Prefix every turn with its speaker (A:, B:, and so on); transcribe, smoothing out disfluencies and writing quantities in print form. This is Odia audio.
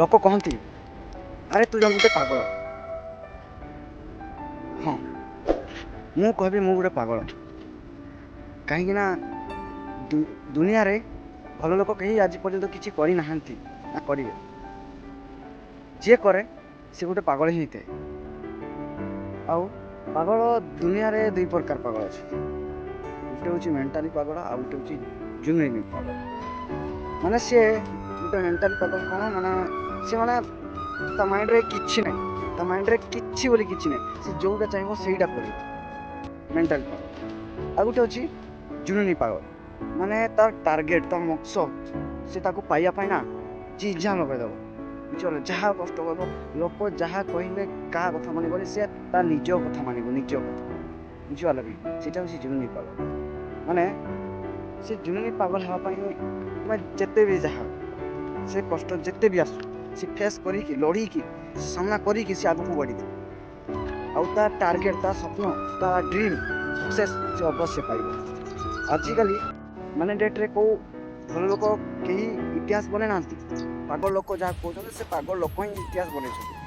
A: ଲୋକ କହନ୍ତି ଆରେ ତୁ ଜଣେ ଗୋଟେ ପାଗଳ। ହଁ, ମୁଁ କହିବି ମୁଁ ଗୋଟେ ପାଗଳ। କାହିଁକି ନା ଦୁନିଆରେ ଭଲ ଲୋକ କେହି ଆଜି ପର୍ଯ୍ୟନ୍ତ କିଛି କରିନାହାନ୍ତି ନା କରିବେ। ଯିଏ କରେ ସେ ଗୋଟେ ପାଗଳ ହିଁ ହେଇଥାଏ। ଆଉ ପାଗଳ ଦୁନିଆରେ ଦୁଇ ପ୍ରକାର ପାଗଳ ଅଛି। ଗୋଟେ ହେଉଛି ମେଣ୍ଟାଲି ପାଗଳ, ଆଉ ଗୋଟେ ହେଉଛି ଜୁନୁଇନି ପାଗଳ। ମାନେ ସିଏ ଗୋଟେ ମେଣ୍ଟାଲି ପାଗଳ କ'ଣ ମାନେ ସେ ମାନେ ତା ମାଇଣ୍ଡରେ କିଛି ନାହିଁ, ତା ମାଇଣ୍ଡରେ କିଛି ବୋଲି କିଛି ନାହିଁ। ସେ ଯୋଉଟା ଚାହିଁବ ସେଇଟା କରିବ, ମେଣ୍ଟାଲି ପାଗଳ। ଆଉ ଗୋଟେ ଅଛି ଜୁନୁଇନି ପାଗଳ, ମାନେ ତାର ଟାର୍ଗେଟ, ତାର ମକସଦ ସେ ତାକୁ ପାଇବା ପାଇଁ ନା ଜି ଯା ଲଗେଇଦବ। ବୁଝିପାରିଲ, ଯାହା କଷ୍ଟ କରିବ। ଲୋକ ଯାହା କହିଲେ କାହା କଥା ମାନିବନି, ସେ ତା ନିଜ କଥା ମାନିବ, ନିଜ କଥା। ବୁଝିପାରିଲ କି? ସେଇଟା ହେଉଛି ଜୁନୁଇନି ପାଗଳ। ମାନେ ସେ ଜୁନୁଇନି ପାଗଳ ହେବା ପାଇଁ ତୁମେ ଯେତେ ବି ଯାହା ସେ କଷ୍ଟ ଯେତେ ବି ଆସୁ ସେ ଫେସ୍ କରିକି ଲଢ଼ିକି ସାମ୍ନା କରିକି ସେ ଆଗକୁ ବଢ଼ିଥିବ। ଆଉ ତା ଟାର୍ଗେଟ, ତା ସ୍ୱପ୍ନ, ତା ଡ୍ରିମ୍ ସକ୍ସେସ୍ ସେ ଅବଶ୍ୟ ପାଇବ। ଆଜିକାଲି ମାନେ ଡେଟ୍ରେ କେଉଁ ଭଲ ଲୋକ କେହି ଇତିହାସ ବନେଇ ନାହାନ୍ତି। ପାଗଳ ଲୋକ ଯାହା କହୁଛନ୍ତି ସେ ପାଗଳ ଲୋକ ହିଁ ଇତିହାସ ବନେଇଛନ୍ତି।